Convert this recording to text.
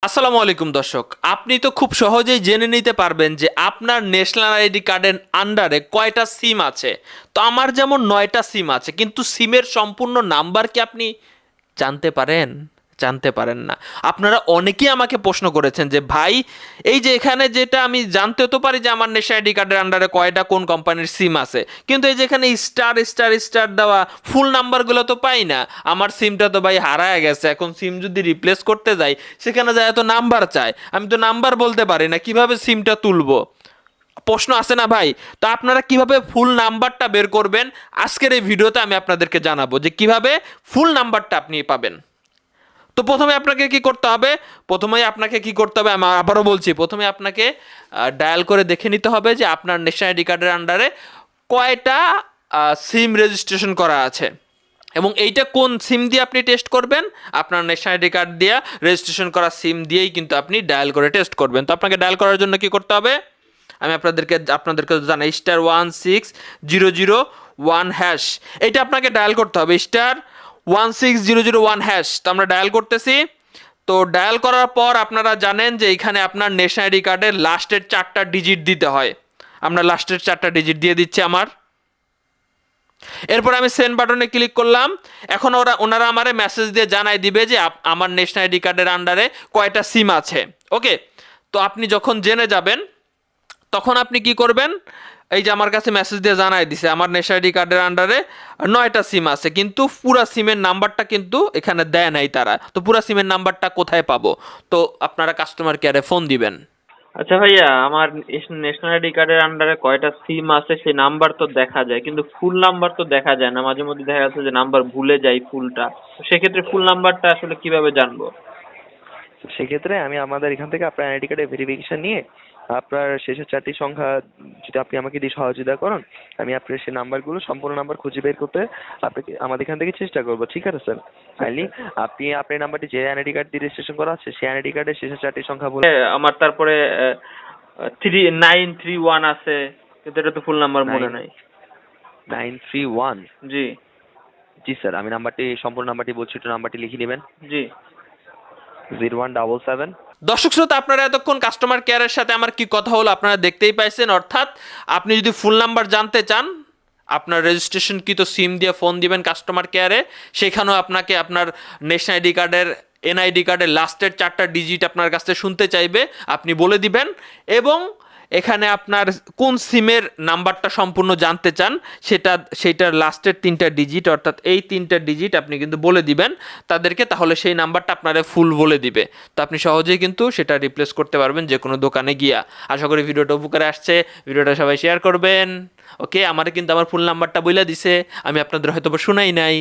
আসসালামু আলাইকুম দর্শক, আপনি তো খুব সহজেই জেনে নিতে পারবেন যে আপনার ন্যাশনাল আইডি কার্ডের আন্ডারে কয়টা সিম আছে। তো আমার যেমন 9টা সিম আছে, কিন্তু সিমের সম্পূর্ণ নাম্বার কি আপনি জানতে পারেন? জানতে পারেন না। আপনারা অনেকেই আমাকে প্রশ্ন করেছেন যে ভাই, এই যে এখানে যেটা আমি জানতে তো পারি যে আমার ন্যাশনাল আইডি কার্ডের আন্ডারে কয়টা কোন কোম্পানির সিম আছে, কিন্তু এই যে এখানে স্টার স্টার স্টার দেওয়া ফুল নাম্বারগুলো তো পাই না। আমার সিমটা তো ভাই হারায় গেছে, এখন সিম যদি রিপ্লেস করতে যাই সেখানে যায় তো নাম্বার চায়, আমি তো নাম্বার বলতে পারি না, কিভাবে সিমটা তুলবো? প্রশ্ন আছে না ভাই? তো আপনারা কিভাবে ফুল নাম্বারটা বের করবেন, আজকের এই ভিডিওতে আমি আপনাদেরকে জানাবো যে কিভাবে ফুল নাম্বারটা আপনি পাবেন। তো প্রথমে আপনাকে কি করতে হবে? আমি আবারও বলছি, প্রথমে আপনাকে ডায়াল করে দেখে নিতে হবে যে আপনার ন্যাশনাল আইডি কার্ডের আন্ডারে কয়টা সিম রেজিস্ট্রেশন করা আছে, এবং এইটা কোন সিম দিয়ে আপনি টেস্ট করবেন? আপনার ন্যাশনাল আইডি কার্ড দিয়ে রেজিস্ট্রেশন করা সিম দিয়েই কিন্তু আপনি ডায়াল করে টেস্ট করবেন। তো আপনাকে ডায়াল করার জন্য কি করতে হবে আমি আপনাদেরকে জানাই, *16001#। এটা আপনাকে ডায়াল করতে হবে, *16001#। তো আমরা ডায়াল করতেছি। তো ডায়াল করার পর আপনারা জানেন যে এখানে আপনার ন্যাশনাল আইডি কার্ডের লাস্টের 4টা ডিজিট দিতে হয়। আমরা লাস্টের 4টা ডিজিট দিয়ে দিচ্ছি আমার। এরপর আমি সেন্ড বাটনে ক্লিক করলাম। এখন ওনারা আমারে মেসেজ দিয়ে জানাই দিবে যে আমার ন্যাশনাল আইডি কার্ডের আন্ডারে কয়টা সিম আছে। ওকে, তো আপনি যখন জেনে যাবেন তখন আপনি কি করবেন? এই যে আমার কাছে মেসেজ দিয়ে জানাই দিছে আমার ন্যাশনাল আইডি কার্ডের আন্ডারে 9টা সিম আছে, কিন্তু পুরা সিমের নাম্বারটা কিন্তু এখানে দেয় নাই তারা। তো পুরা সিমের নাম্বারটা কোথায় পাবো? তো আপনারা কাস্টমার কেয়ারে ফোন দিবেন। আচ্ছা ভাইয়া, আমার ন্যাশনাল আইডি কার্ডের আন্ডারে কয়টা সিম আছে সেই নাম্বার তো দেখা যায়, কিন্তু ফুল নাম্বার তো দেখা যায় না। মাঝে মধ্যে দেখা যাচ্ছে যে নাম্বার ভুলে যাই ফুলটা। তো সেক্ষেত্রে ফুল নাম্বারটা আসলে কিভাবে জানবো? সেক্ষেত্রে আমি আমাদের এখান থেকে আপনার আইডি কার্ডের ভেরিফিকেশন নিয়ে আপনার শেষের 4টি সংখ্যা যদি আপনি আমাকে দিয়ে সহযোগিতা করেন, আমি আপনার সেই নাম্বারগুলো সম্পূর্ণ নাম্বার খুঁজে বের করতে আপনাকে আমাদের এখান থেকে চেষ্টা করবো। ঠিক আছে স্যার? কাইন্ডলি আপনি আপনার নাম্বারটি যে আইডি কার্ড দিয়ে রেজিস্ট্রেশন করা আছে সেই আইডি কার্ডের শেষের 4টি সংখ্যা বলে। আমার তারপরে 3931 আছে, কিন্তু এটা তো ফুল নাম্বার মনে নাইন নাই। 931। জি। জি স্যার, আমি নাম্বারটি সম্পূর্ণ নাম্বারটি বলছি, একটু নাম্বারটি লিখে নেবেন। জি। 0177। দর্শক শ্রোতা, আপনারা এতক্ষণ কাস্টমার কেয়ারের সাথে আমার কি কথা হলো আপনারা দেখতেই পাইছেন। অর্থাৎ আপনি যদি ফুল নাম্বার জানতে চান, আপনার রেজিস্ট্রেশন কি তো সিম দিয়ে ফোন দিবেন কাস্টমার কেয়ারে, সেখানেও আপনাকে আপনার ন্যাশনাল আইডি কার্ডের এনআইডি কার্ডের লাস্টের 4টা ডিজিট আপনার কাছ থেকে শুনতে চাইবে, আপনি বলে দিবেন। এবং এখানে আপনার কোন সিমের নাম্বারটা সম্পূর্ণ জানতে চান সেইটার লাস্টের 3টা ডিজিট, অর্থাৎ এই 3টা ডিজিট আপনি কিন্তু বলে দিবেন তাদেরকে, তাহলে সেই নাম্বারটা আপনারা ফুল বলে দিবে। তো আপনি সহজেই কিন্তু সেটা রিপ্লেস করতে পারবেন যে কোনো দোকানে গিয়া। আশা করি ভিডিওটা উপকারে আসছে, ভিডিওটা সবাই শেয়ার করবেন। ওকে, আমার কিন্তু আমার ফুল নাম্বারটা বলে দিছে, আমি আপনাদের হয়তো শুনাই নাই।